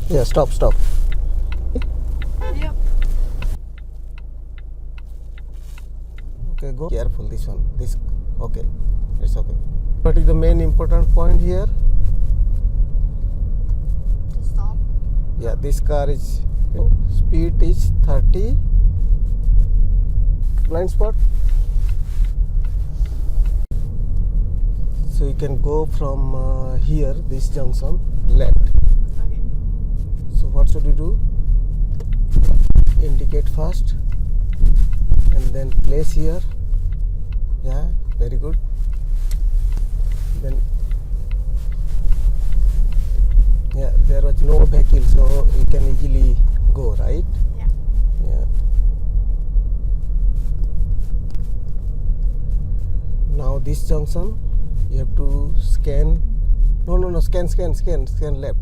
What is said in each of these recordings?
Yeah, stop. Yep. Okay, go. Careful, this one. This, okay. It's okay. What is the main important point here? To stop. Yeah, this car is, speed is 30. Blind spot. So you can go from here, this junction, left. Okay. So what should you do? Indicate first and then place here. Yeah, very good. Then, yeah, there was no vehicle, so you can easily go, right? Yeah. Yeah. Now this junction, you have to scan. No, scan left.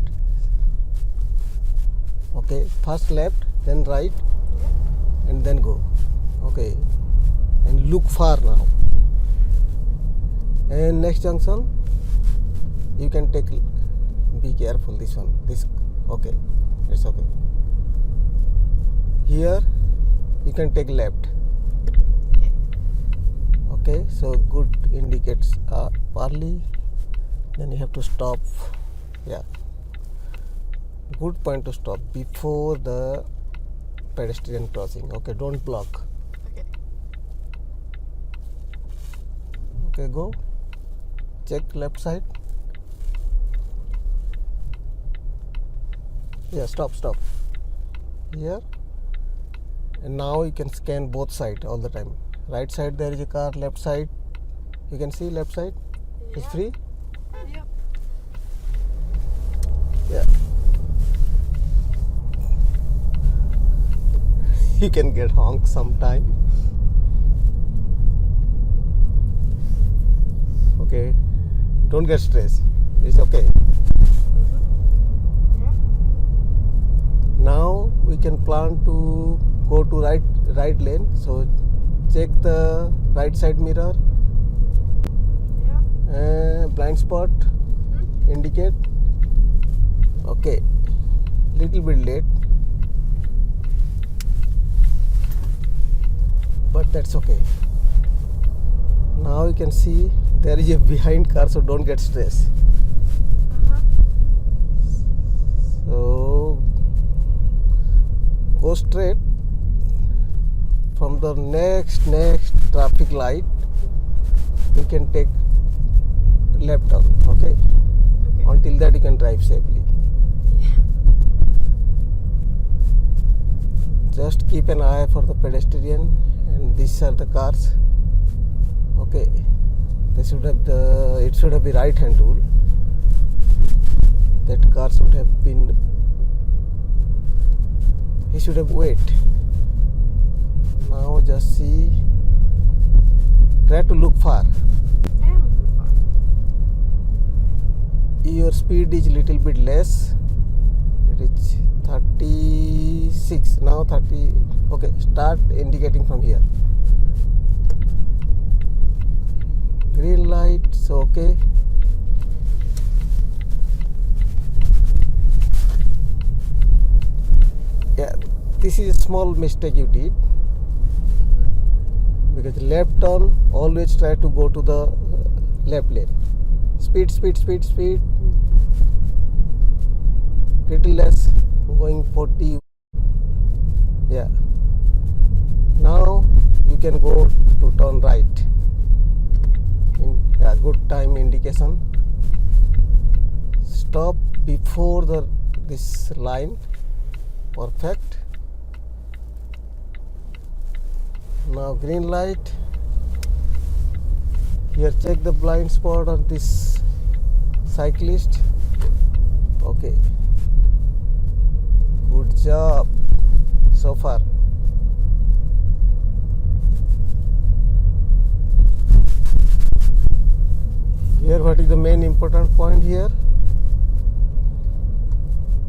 Okay, first left, then right, and then go. Okay, and look far now. And next junction, you can take. Be careful. This one. This. Okay, it's okay. Here, you can take left. Okay. Okay, so good indicates early. Then you have to stop. Yeah, good point to stop before the pedestrian crossing. Okay, don't block. Okay. Okay, go. Check left side. Yeah, stop. Here. And now you can scan both sides all the time. Right side there is a car, left side you can see left side is free. Yep. Yeah. You can get honked sometime. Okay, don't get stressed, it's okay. Now we can plan to go to right lane, so check the right side mirror. Yeah. Blind spot. Indicate. Okay, little bit late, but that's okay. Now you can see there is a behind car, so don't get stressed. So go straight from the next traffic light. You can take left turn. Okay. Until that you can drive safely. Just keep an eye for the pedestrian, and these are the cars. Okay, they should have it should have been right hand rule. That car should have been, he should have wait. Now just see, try to look far. I am looking far. Your speed is little bit less. It is 36 now. 30. Okay, start indicating from here. Green light, so okay. Yeah, this is a small mistake you did, because left turn, always try to go to the left lane. Speed. Little less, going 40. Yeah. Now you can go to turn right. Yeah, good time indication. Stop before this line. Perfect. Now green light. Here check the blind spot on this cyclist. Okay. Good job so far. Here, what is the main important point here?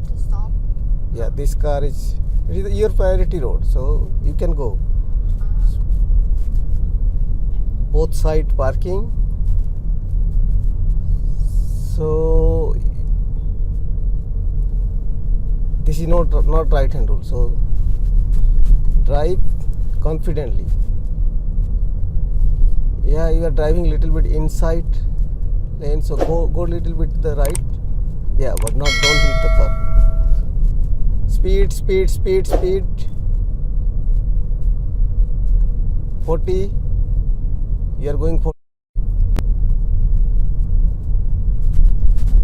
To stop. Yeah, this car it is your priority road, so you can go. Both side parking. So this is not right hand rule, so drive confidently. Yeah, you are driving little bit inside lane, so go little bit to the right. Yeah, but don't hit the car. Speed 40. You are going 40.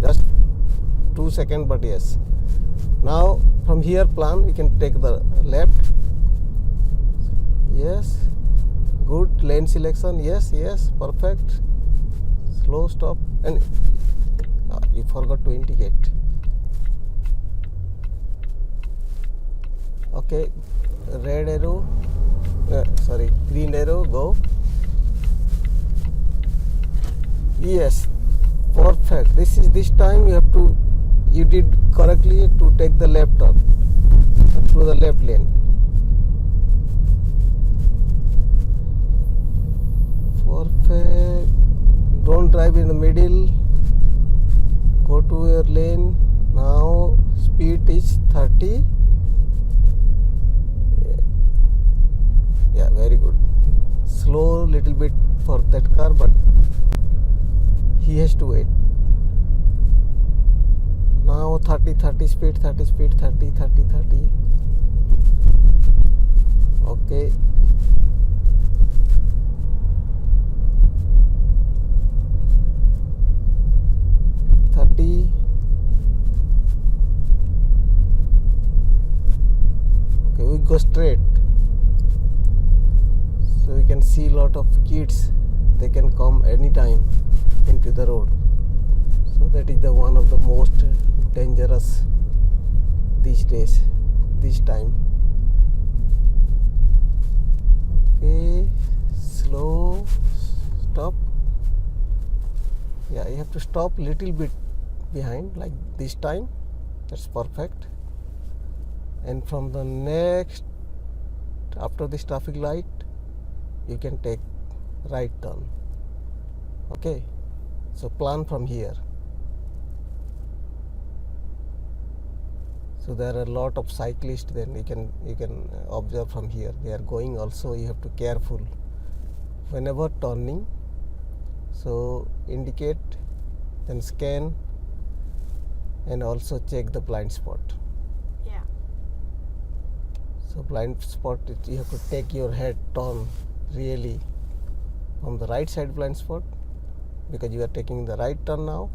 Just 2 seconds, but yes. Now from here plan, we can take the left. Yes, good lane selection. Yes, perfect. Slow stop, and you forgot to indicate. Okay, red arrow, green arrow, go. Yes, perfect. This time you did correctly to take the left turn through the left lane. Perfect. Don't drive in the middle. Go to your lane. Now speed is 30. Yeah, very good. Slow little bit for that car, but he has to wait. Now 30 speed, 30. Okay. Okay, we go straight. So you can see lot of kids, they can come anytime into the road. So that is the one of the most dangerous these days, this time. Okay, slow stop. Yeah, you have to stop little bit behind, like this time. That's perfect. And from the next, after this traffic light, you can take right turn. Okay, so plan from here. So there are a lot of cyclists, then you can observe from here. They are going also, you have to careful whenever turning. So indicate, then scan, and also check the blind spot. Yeah. So blind spot, you have to take your head turn really from the right side blind spot, because you are taking the right turn now.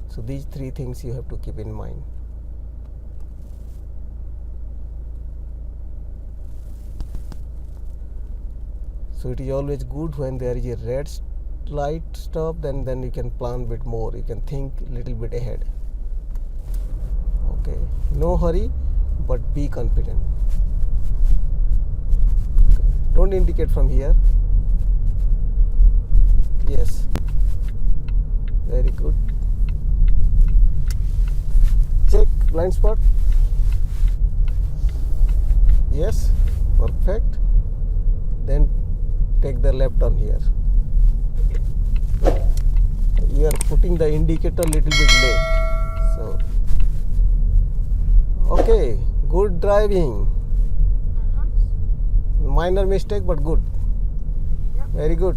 So these three things you have to keep in mind. So it is always good when there is a red light stop, then you can plan a bit more, you can think a little bit ahead. Okay, no hurry, but be confident. Okay. Don't indicate from here. Yes, very good. Check blind spot. Yes, perfect. Then take the left turn here. You are putting the indicator little bit late. So okay, good driving. Minor mistake, but good. Yep. Very good.